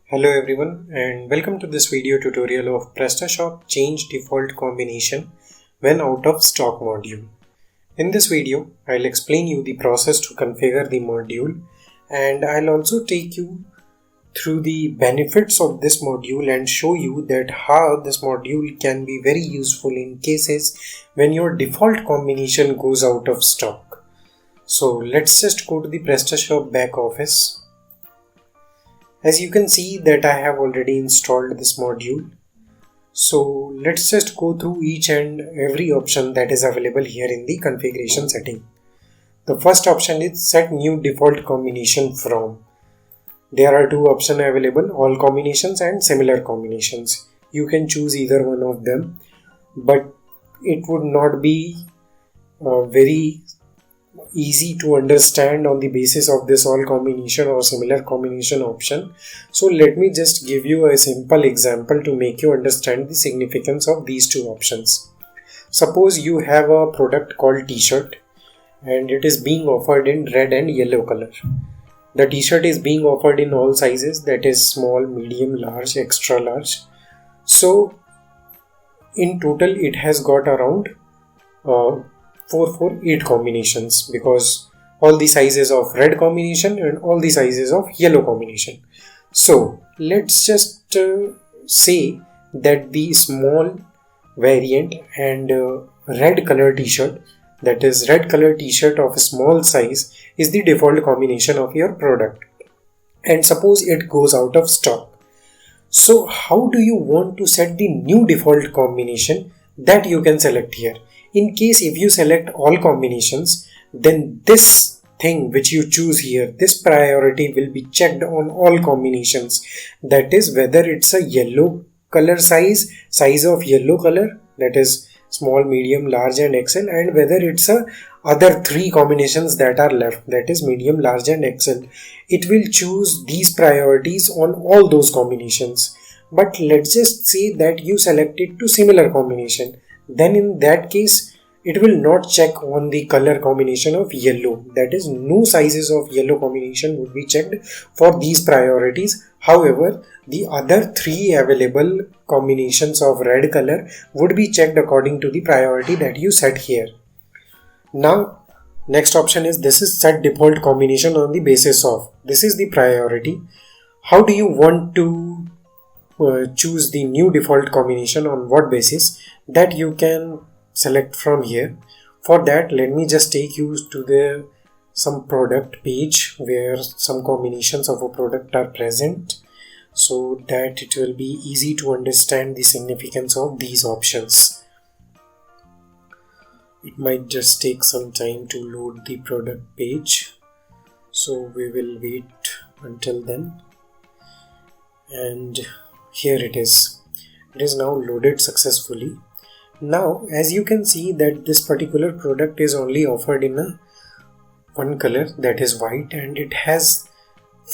Hello everyone and welcome to this video tutorial of Prestashop change default combination when out of stock module. In this video, I'll explain you the process to configure the module and I'll also take you through the benefits of this module and show you that how this module can be very useful in cases when your default combination goes out of stock. So let's just go to the Prestashop back office. As you can see that I have already installed this module. So let's just go through each and every option that is available here in the configuration setting. The first option is set new default combination from. There are two options available, all combinations and similar combinations. You can choose either one of them, but it would not be very easy to understand on the basis of this all combination or similar combination option. So let me just give you a simple example to make you understand the significance of these two options. Suppose you have a product called t-shirt and it is being offered in red and yellow color. The t-shirt is being offered in all sizes, that is small, medium, large, extra large. So in total it has got around 8 combinations, because all the sizes of red combination and all the sizes of yellow combination. So let's just say that the small variant and red color t-shirt, that is red color t-shirt of a small size, is the default combination of your product, and suppose it goes out of stock. So how do you want to set the new default combination? That you can select here. In case if you select all combinations, then this thing which you choose here, this priority will be checked on all combinations. That is whether it's a yellow color size of yellow color, that is small, medium, large and XL, and whether it's a other three combinations that are left, that is medium, large and XL. It will choose these priorities on all those combinations. But let's just say that you selected to similar combination. Then in that case, it will not check on the color combination of yellow. That is, no sizes of yellow combination would be checked for these priorities. However, the other three available combinations of red color would be checked according to the priority that you set here. Now, next option is this is set default combination on the basis of. This is the priority. How do you want to choose the new default combination, on what basis? That you can select from here. For that, let me just take you to some product page where some combinations of a product are present, so that it will be easy to understand the significance of these options. It might just take some time to load the product page, so we will wait until then. And here it is. It is now loaded successfully. Now, as you can see that this particular product is only offered in one color, that is white, and it has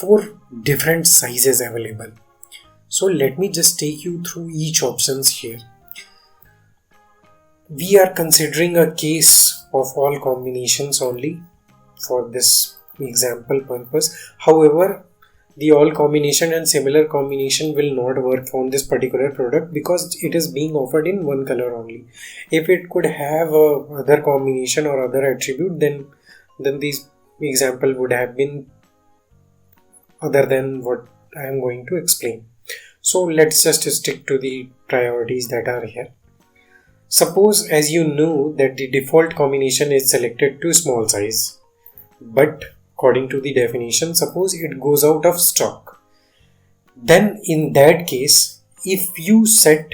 4 different sizes available. So let me just take you through each options here. We are considering a case of all combinations only for this example purpose. However, the all combination and similar combination will not work on this particular product because it is being offered in one color only. If it could have other combination or other attribute, then this example would have been other than what I am going to explain. So let's just stick to the priorities that are here. Suppose, as you know, that the default combination is selected to small size, but according to the definition, suppose it goes out of stock. Then in that case, if you set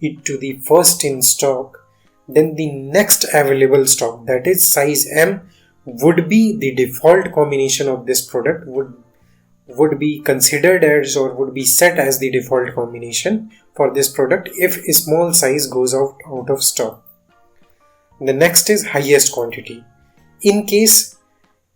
it to the first in stock, then the next available stock, that is size M, would be the default combination of this product, would be considered as or would be set as the default combination for this product if a small size goes out of stock. The next is highest quantity. In case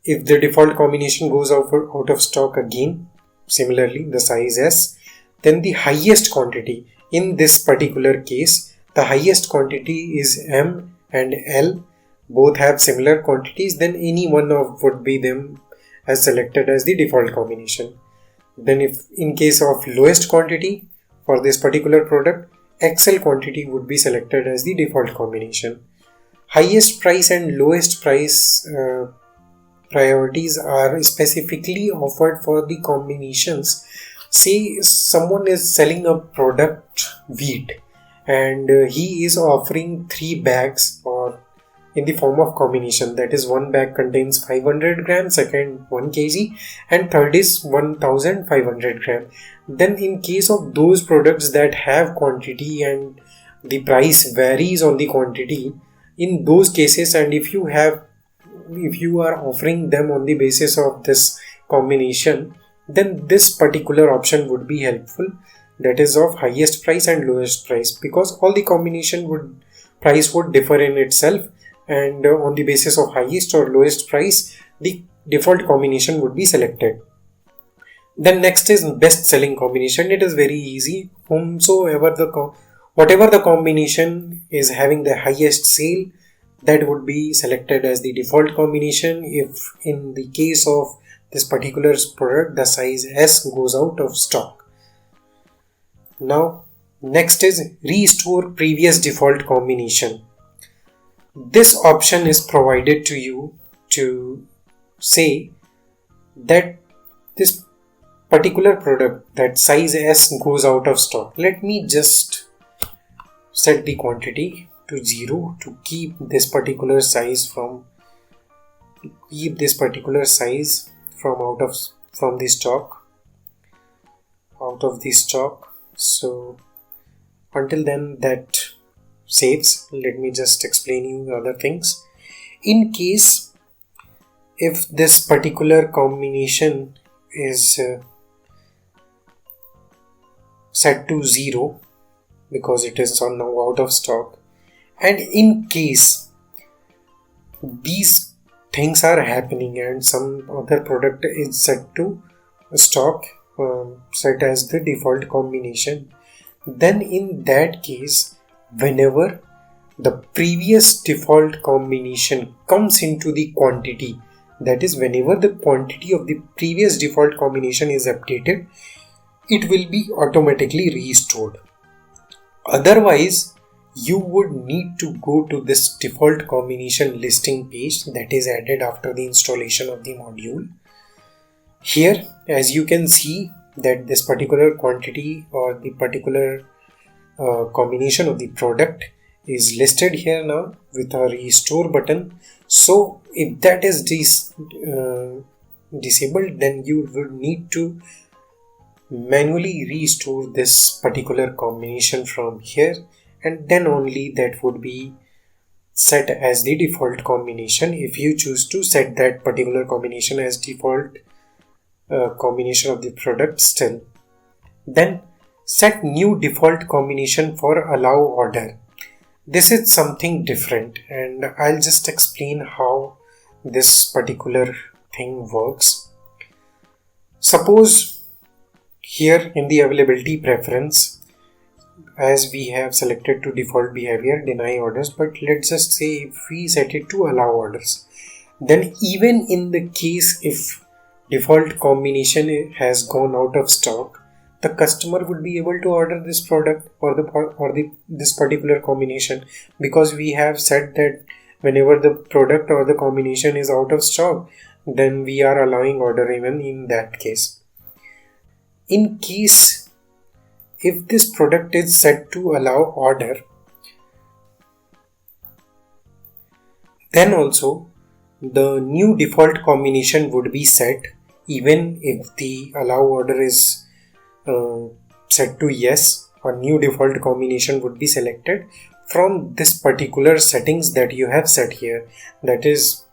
if the default combination goes out of stock again, similarly the size S, then the highest quantity. In this particular case, the highest quantity is M and L. Both have similar quantities, then any one of would be them as selected as the default combination. Then if in case of lowest quantity for this particular product, XL quantity would be selected as the default combination. Highest price and lowest price priorities are specifically offered for the combinations. Say someone is selling a product wheat and he is offering 3 bags or in the form of combination, that is one bag contains 500 grams, second 1 kg and third is 1500 gram. Then in case of those products that have quantity and the price varies on the quantity, in those cases, and if you are offering them on the basis of this combination, then this particular option would be helpful, that is of highest price and lowest price, because all the combination price would differ in itself, and on the basis of highest or lowest price the default combination would be selected. Then next is best selling combination. It is very easy. Whatever the combination is having the highest sale, that would be selected as the default combination if in the case of this particular product the size S goes out of stock. Now next is restore previous default combination. This option is provided to you to say that this particular product, that size S goes out of stock. Let me just set the quantity to 0 to keep this particular size from out of the stock. So until then that saves. Let me just explain you the other things. In case if this particular combination is set to 0 because it is now out of stock, and in case these things are happening and some other product is set to stock, set as the default combination, then in that case, whenever the previous default combination comes into the quantity, that is whenever the quantity of the previous default combination is updated, it will be automatically restored. Otherwise, you would need to go to this default combination listing page that is added after the installation of the module. Here, as you can see, that this particular quantity or the particular combination of the product is listed here now with a restore button. So if that is disabled, then you would need to manually restore this particular combination from here, and then only that would be set as the default combination if you choose to set that particular combination as default combination of the product still. Then set new default combination for allow order. This is something different, and I'll just explain how this particular thing works. Suppose here in the availability preference, as we have selected to default behavior deny orders, but let's just say if we set it to allow orders, then even in the case if default combination has gone out of stock, the customer would be able to order this product or this particular combination, because we have said that whenever the product or the combination is out of stock, then we are allowing order even in that case. In case if this product is set to allow order, then also the new default combination would be set even if the allow order is set to yes. A new default combination would be selected from this particular settings that you have set here, that is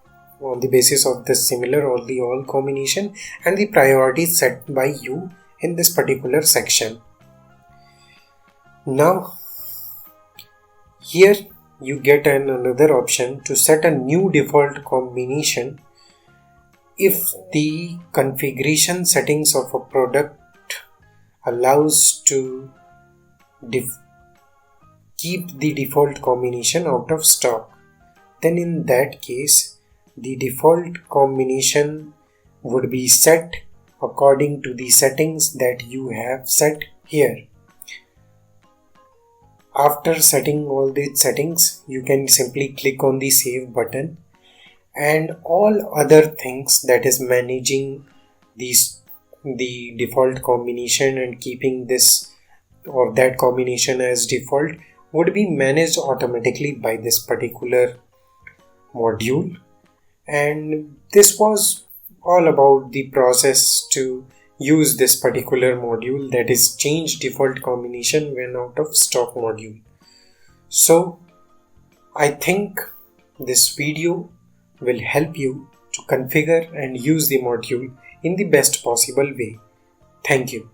on the basis of the similar or the all combination and the priority set by you in this particular section. Now here you get another option to set a new default combination if the configuration settings of a product allows to keep the default combination out of stock. Then in that case the default combination would be set according to the settings that you have set here. After setting all these settings, you can simply click on the save button, and all other things, that is managing the default combination and keeping this or that combination as default, would be managed automatically by this particular module. And this was all about the process to use this particular module, that is change default combination when out of stock module. So I think this video will help you to configure and use the module in the best possible way. Thank you.